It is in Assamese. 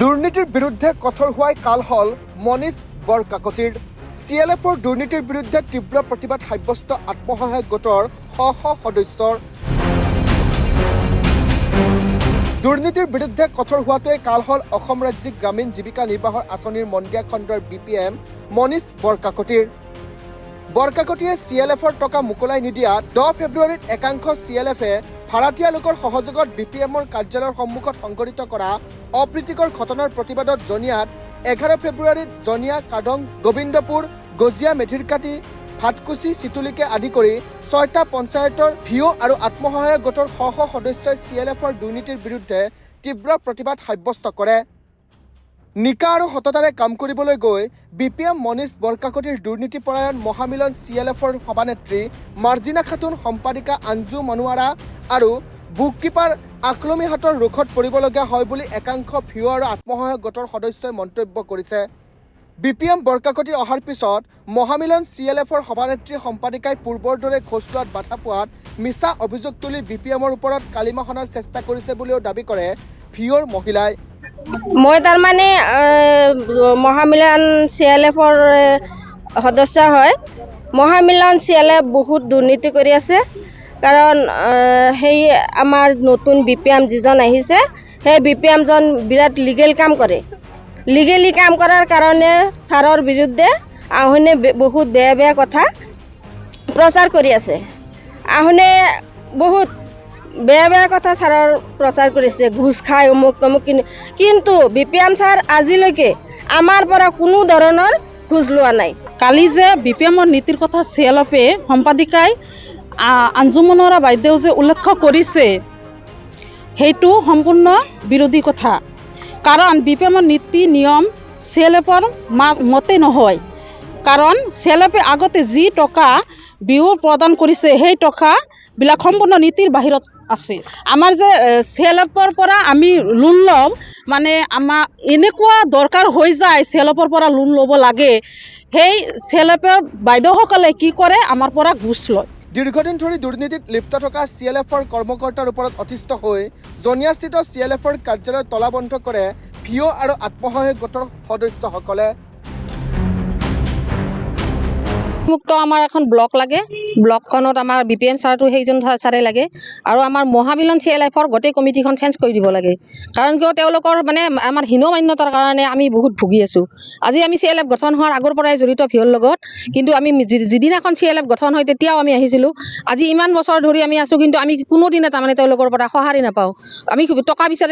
দুৰ্নীতিৰ বিৰুদ্ধে কঠোৰ হওয়ায় কাল হল মনীষ বৰকাকতিৰ CLFৰ দুৰ্নীতিৰ বিৰুদ্ধে তীব্ৰ প্ৰতিবাদ সাব্যস্ত আত্মসহায়ক গোটৰ শ সদস্যৰ দুৰ্নীতিৰ বিৰুদ্ধে কঠোৰ হওয়াটোৱে কাল হল অসম ৰাজ্যিক গ্ৰামীণ জীবিকা নিৰ্বাহৰ আঁচনিৰ মন্দিয়া খণ্ডৰ BPM মনীষ বৰকাকতিয়ে CLFৰ টকা মোকলাই নিদিয়া 10 ফেব্ৰুৱাৰীত একাংশ CLFে ভাড়াতীয়া লোকৰ সহযোগত BPMৰ কাৰ্যালয়ৰ সন্মুখত সংঘটিত কৰা অপ্ৰীতিকৰ ঘটনাৰ প্ৰতিবাদত জনিয়াত 11 ফেব্ৰুৱাৰীত জনিয়া কাদং গোবিন্দপুৰ গজিয়া মেধিৰকাটি ভাটকুচি চিতুলিকে আদি কৰি 6টা পঞ্চায়তৰ ভিও আৰু আত্মসহায়ক গোটৰ শ সদস্যই CLFৰ দুৰ্নীতিৰ বিৰুদ্ধে তীব্ৰ প্ৰতিবাদ সাব্যস্ত কৰে। নিকা আৰু সততাৰে কাম কৰিবলৈ গৈ BPM মনীষ বৰকাকতিৰ দুৰ্নীতিপৰায়ণ মহামিলন CLFৰ সভানেত্ৰী মাৰ্জিনা খাতুন, সম্পাদিকা আঞ্জু মনুৱাৰা আৰু বুককিপাৰ আকলমী হাতৰ ৰোখত পৰিবলগীয়া হয় বুলি একাংশ ভিও আৰু আত্মসহায়ক গোটৰ সদস্যই মন্তব্য কৰিছে। BPM বৰকাকতি অহাৰ পিছত মহামিলন CLFৰ সভানেত্ৰী সম্পাদিকাই পূৰ্বৰ দৰে খোজ লোৱাত বাধা পোৱাত মিছা অভিযোগ তুলি BPMৰ ওপৰত কালিমা সনাৰ চেষ্টা কৰিছে বুলিও দাবী কৰে ভিওৰ মহিলাই। মই তাৰমানে মহামিলন CLFৰ সদস্য হয়। মহামিলন CLF বহুত দুৰ্নীতি কৰি আছে, কাৰণ সেই আমাৰ নতুন BPM যিজন আহিছে সেই BPMজন বিৰাট লিগেল কাম কৰে। লিগেলি কাম কৰাৰ কাৰণে ছাৰৰ বিৰুদ্ধে আহুনে বহুত বেয়া কথা প্ৰচাৰ কৰি আছে। আহুনে বহুত বেয়া কথা ছাৰৰ প্ৰচাৰ কৰিছে, ঘুষ খাই অমুক তমুক, কিন্তু BPM ছাৰ আজিলৈকে আমাৰ পৰা কোনো ধৰণৰ ঘুষ লোৱা নাই। কালি যে BPMৰ নীতিৰ কথা CLFে সম্পাদিকাই আঞ্জুমনৰা বাইদেউ যে উল্লেখ কৰিছে সেইটো সম্পূৰ্ণ বিৰোধী কথা, কাৰণ BPMৰ নীতি নিয়ম CLFৰ মতে নহয়। কাৰণ CLFে আগতে যি টকা বিহু প্ৰদান কৰিছে সেই টকাবিলাক সম্পূৰ্ণ নীতিৰ বাহিৰত আছে। আমাৰ যে CLFৰ পৰা আমি লোন ল'ম, মানে আমাৰ এনেকুৱা দৰকাৰ হৈ যায় CLFৰ পৰা লোন ল'ব লাগে, সেই CLFৰ বাইদেউসকলে কি কৰে, আমাৰ পৰা ঘুষ লয়। দীৰ্ঘদিন ধৰি দুৰ্নীতিত লিপ্ত থকা CLFৰ কৰ্মকৰ্তাৰ ওপৰত অতিষ্ঠ হৈ জনিয়াস্থিত CLFৰ কাৰ্যালয় তলাবন্ধ কৰে ভিও আৰু আত্মসহায়ক গোটৰ সদস্যসকলে। মুক্ত আমাৰ এখন ব্লক লাগে, ব্লকখনত আমাৰ BPM ছাৰটো সেইজন ছাৰে লাগে, আৰু আমাৰ মহামিলন CLFৰ গোটেই কমিটিখন চেঞ্জ কৰি দিব লাগে। কাৰণ কিয়, তেওঁলোকৰ মানে আমাৰ হীনমান্যতাৰ কাৰণে আমি বহুত ভুগি আছোঁ। আজি আমি CLF গঠন হোৱাৰ আগৰ পৰাই জড়িত ভিওৰ লগত, কিন্তু আমি যিদিনাখন CLF গঠন হয় তেতিয়াও আমি আহিছিলোঁ। আজি ইমান বছৰ ধৰি আমি আছোঁ, কিন্তু আমি কোনোদিনে তাৰমানে তেওঁলোকৰ পৰা সঁহাৰি নাপাওঁ। আমি টকা বিচাৰি